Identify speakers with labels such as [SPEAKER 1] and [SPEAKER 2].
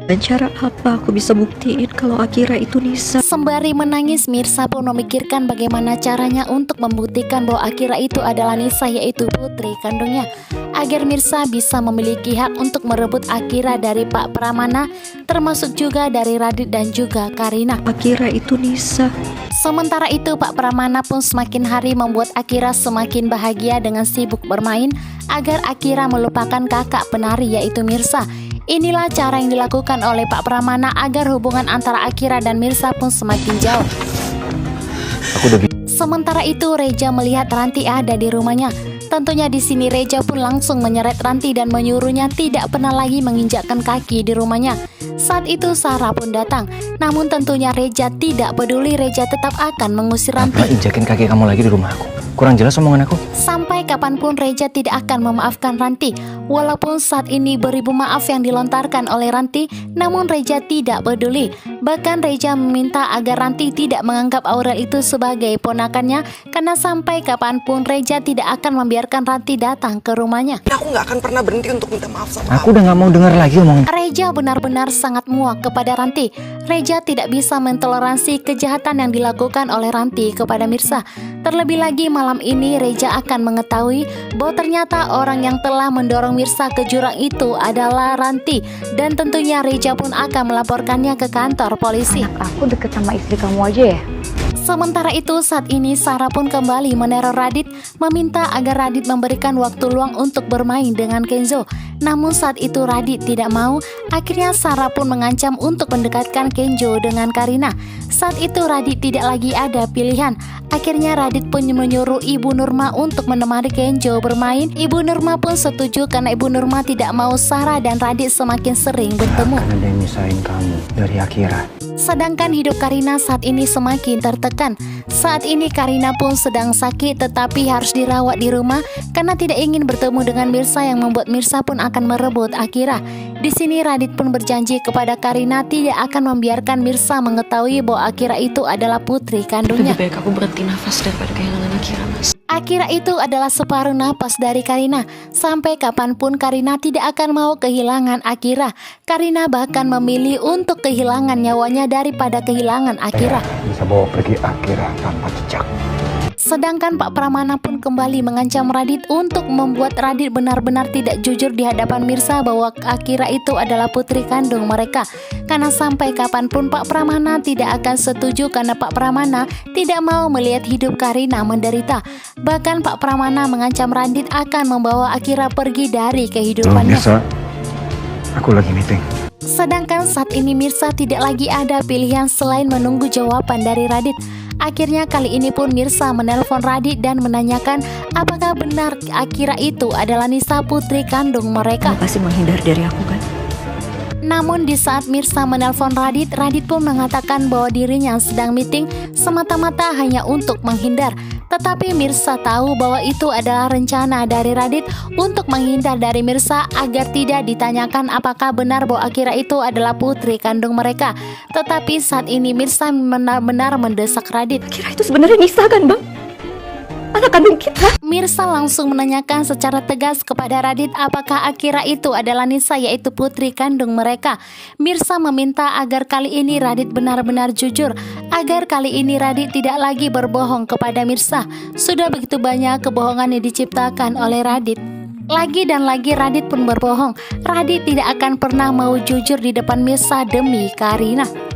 [SPEAKER 1] Dan cara apa aku bisa buktiin kalau Akira itu Nisa?
[SPEAKER 2] Sembari menangis, Mirsa pun memikirkan bagaimana caranya untuk membuktikan bahwa Akira itu adalah Nisa, yaitu putri kandungnya, agar Mirsa bisa memiliki hak untuk merebut Akira dari Pak Pramana, termasuk juga dari Radit dan juga Karina.
[SPEAKER 1] Akira itu Nisa.
[SPEAKER 2] Sementara itu, Pak Pramana pun semakin hari membuat Akira semakin bahagia dengan sibuk bermain agar Akira melupakan kakak penari, yaitu Mirsa. Inilah cara yang dilakukan oleh Pak Pramana agar hubungan antara Akira dan Mirsa pun semakin jauh. Sementara itu, Reja melihat Ranti ada di rumahnya. Tentunya di sini Reja pun langsung menyeret Ranti dan menyuruhnya tidak pernah lagi menginjakkan kaki di rumahnya. Saat itu Sarah pun datang. Namun tentunya Reja tidak peduli, Reja tetap akan mengusir Ranti.
[SPEAKER 3] Apa injakin kaki kamu lagi di rumah aku? Kurang jelas omongan aku.
[SPEAKER 2] Sampai kapanpun Reja tidak akan memaafkan Ranti. Walaupun saat ini beribu maaf yang dilontarkan oleh Ranti, namun Reja tidak peduli. Bahkan Reja meminta agar Ranti tidak menganggap Aurel itu sebagai ponakannya, karena sampai kapanpun Reja tidak akan membiarkan Ranti datang ke rumahnya.
[SPEAKER 4] Aku nggak akan pernah berhenti untuk minta maaf sama
[SPEAKER 3] Aku udah nggak mau dengar lagi omongan.
[SPEAKER 2] Reja benar-benar sangat muak kepada Ranti. Reja tidak bisa mentoleransi kejahatan yang dilakukan oleh Ranti kepada Mirsa. Terlebih lagi malam ini Reja akan mengetahui bahwa ternyata orang yang telah mendorong Mirsa ke jurang itu adalah Ranti. Dan tentunya Reja pun akan melaporkannya ke kantor polisi.
[SPEAKER 5] Aku deket sama istri kamu aja ya?
[SPEAKER 2] Sementara itu saat ini Sarah pun kembali meneror Radit, meminta agar Radit memberikan waktu luang untuk bermain dengan Kenzo. Namun saat itu Radit tidak mau. Akhirnya Sarah pun mengancam untuk mendekatkan Kenzo dengan Karina. Saat itu Radit tidak lagi ada pilihan. Akhirnya Radit pun menyuruh Ibu Nurma untuk menemani Kenzo bermain. Ibu Nurma pun setuju karena Ibu Nurma tidak mau Sarah dan Radit semakin sering bertemu.
[SPEAKER 3] Karena ada yang misahin kamu dari Akira.
[SPEAKER 2] Sedangkan hidup Karina saat ini semakin tertekan. Saat ini Karina pun sedang sakit tetapi harus dirawat di rumah karena tidak ingin bertemu dengan Mirsa, yang membuat Mirsa pun akan merebut Akira. Di sini Radit pun berjanji kepada Karina tidak akan membiarkan Mirsa mengetahui bahwa Akira itu adalah putri kandungnya.
[SPEAKER 1] Lebih baik aku berhenti nafas daripada kehilangan Akira, Mas.
[SPEAKER 2] Akira itu adalah separuh napas dari Karina. Sampai kapanpun Karina tidak akan mau kehilangan Akira. Karina bahkan memilih untuk kehilangan nyawanya daripada kehilangan Akira.
[SPEAKER 3] Bisa bawa pergi Akira tanpa jejak.
[SPEAKER 2] Sedangkan Pak Pramana pun kembali mengancam Radit untuk membuat Radit benar-benar tidak jujur di hadapan Mirsa bahwa Akira itu adalah putri kandung mereka. Karena sampai kapanpun Pak Pramana tidak akan setuju, karena Pak Pramana tidak mau melihat hidup Karina menderita. Bahkan Pak Pramana mengancam Radit akan membawa Akira pergi dari kehidupannya.
[SPEAKER 3] Mirsa, aku lagi meeting.
[SPEAKER 2] Sedangkan saat ini Mirsa tidak lagi ada pilihan selain menunggu jawaban dari Radit. Akhirnya kali ini pun Mirsa menelpon Radit dan menanyakan apakah benar Akira itu adalah Nisa, putri kandung mereka.
[SPEAKER 1] Kamu pasti menghindar dari aku kan?
[SPEAKER 2] Namun di saat Mirsa menelpon Radit, Radit pun mengatakan bahwa dirinya sedang meeting semata-mata hanya untuk menghindar. Tetapi Mirsa tahu bahwa itu adalah rencana dari Radit untuk menghindar dari Mirsa agar tidak ditanyakan apakah benar bahwa Akira itu adalah putri kandung mereka. Tetapi saat ini Mirsa benar-benar mendesak Radit.
[SPEAKER 1] Akira itu sebenarnya Nisa kan, Bang? Anak kandung kita.
[SPEAKER 2] Mirsa langsung menanyakan secara tegas kepada Radit apakah Akira itu adalah Nisa, yaitu putri kandung mereka. Mirsa meminta agar kali ini Radit benar-benar jujur, agar kali ini Radit tidak lagi berbohong kepada Mirsa. Sudah begitu banyak kebohongan yang diciptakan oleh Radit. Lagi dan lagi Radit pun berbohong. Radit tidak akan pernah mau jujur di depan Mirsa demi Karina.